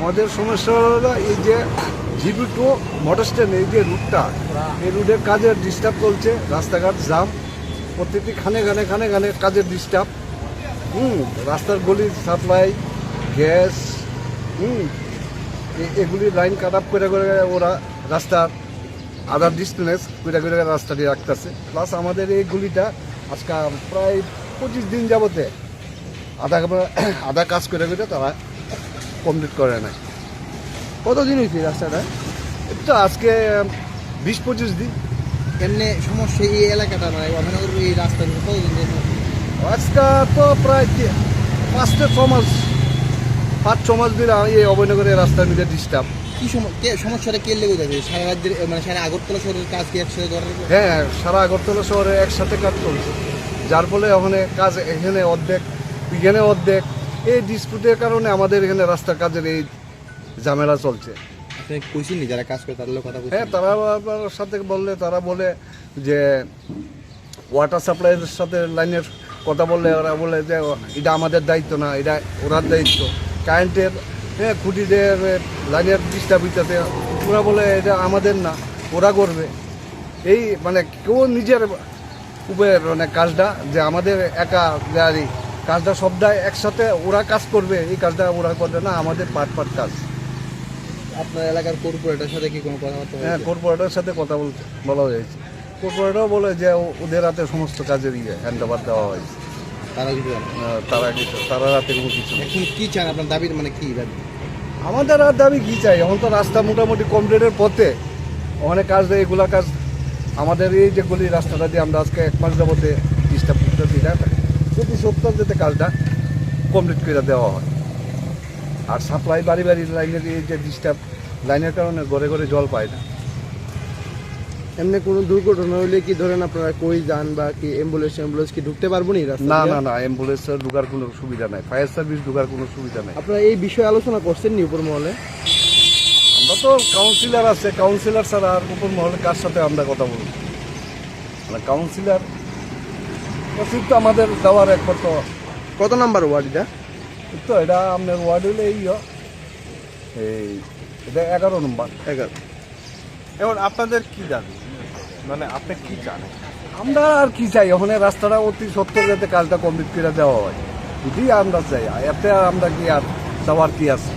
আমাদের সমস্যা হলো এই যে জিবি টু মোটর স্ট্যান্ড, এই যে রুটটা, এই রুটের কাজের ডিস্টার্ব চলছে, রাস্তাঘাট জাম, প্রত্যেকটি খানে খানে কাজের ডিস্টার্ব। রাস্তার গলির সাপ্লাই, গ্যাস, এগুলি লাইন কাট আপ করে ওরা রাস্তার আদার ডিস্টেন্স করে রাস্তাটি রাখতেছে। প্লাস আমাদের এই গুলিটা আজকে প্রায় 25 দিন যাবতে আধা কাজ করে তারা কমপ্লিট করে নাই। কতদিন হয়েছে রাস্তাটা? এটা আজকে 20-25 দিন। এমনি সমস্যা এই এলাকাটা মানে অভিনগর এই রাস্তা কতদিন ধরে সমস্যা? আজকে তো প্রায় 5-6 মাস দিন এই অভয়নগরের রাস্তার মধ্যে ডিস্টার্ব। কি সমস্যাটা কে লেগে যাবে? সারা রাজ্যের মানে সারা আগরতলা শহরের কাজ কি একসাথে ধরে? হ্যাঁ, সারা আগরতলা শহরে একসাথে কাজ চলছে, যার ফলে ওখানে কাজ এখানে অর্ধেক, এখানে অর্ধেক। এই ডিসপিউটের কারণে আমাদের এখানে রাস্তার কাজের এই ঝামেলা চলছে। আপনি কইছেন নি যারা কাজ করে তাদের কথা বলছেন? হ্যাঁ, তারা সাথে বললে তারা বলে যে ওয়াটার সাপ্লাইয়ের সাথে লাইনের কথা বললে ওরা বলে যে এটা আমাদের দায়িত্ব না, এটা ওরার দায়িত্ব। কারেন্টের খুঁটিদের লাইনের ডিস্টার্ব হইতেছে, ওরা বলে এটা আমাদের না, ওরা করবে। এই মানে কেউ নিজের উপরে মানে কাজটা যে আমাদের একা গাড়ি কাজটা সবটাই একসাথে ওরা কাজ করবে, এই কাজটা ওরা করবে না, আমাদের পার্ট কাজ। আপনার এলাকার কর্পোরেটের সাথে কি কোনো কথাবার্তা? হ্যাঁ, কর্পোরেটের সাথে কথা বলা হয়েছে। কর্পোরেটও বলে যে ওদের হাতে সমস্ত কাজের হ্যান্ড ওভার দেওয়া হয়েছে। তারা কিছু জানে? তারা রাতে কোনো কিছু নেই। এখন কি চান আপনার দাবির মানে কি দাবি? আমাদের আর দাবি কী চাই? এখন তো রাস্তা মোটামুটি কমপ্লিটের পথে, অনেক কাজ দেয় এগুলা কাজ। আমাদের এই যে গলির রাস্তাটা দিয়ে আমরা আজকে 1 মাস যাবতে ডিস্টার্ব করতেছি, এটা প্রতি সপ্তাহ যাতে কাজটা কমপ্লিট করে দেওয়া হয়। আর সাপ্লাই বাড়ি লাইনের এই যে ডিস্টার্ব, লাইনের কারণে ঘরে ঘরে জল পায় না। এমনি কোনো দুর্ঘটনা হইলে কি ধরেন আপনারা কই যান বা কি অ্যাম্বুলেন্স কি ঢুকতে পারবো নি রাস্তা? না, অ্যাম্বুলেন্সের ঢোকার কোনো সুবিধা নাই, ফায়ার সার্ভিস ঢোকার কোনো সুবিধা নাই। আপনারা এই বিষয়ে আলোচনা করছেন নি উপর মহলে? আমরা তো কাউন্সিলর আছে, কাউন্সিলর ছাড়া আর উপর মহলে কার সাথে আমরা কথা বলব? মানে কাউন্সিলর তো আমাদের দেওয়ার একমাত্র। কত নাম্বার ওয়ার্ড এটা? তো এটা আপনার ওয়ার্ড হলে এই এটা 11 নম্বর। 11। এখন আপনাদের কি দাবি, মানে আপনি কি চান? আমরা আর কি চাই? ওখানে রাস্তাটা অতি সত্তর যাতে কাজটা কমপ্লিট করে দেওয়া হয়, যদি আমরা চাই। এতে আমরা কি আর চাওয়ার কি আছে?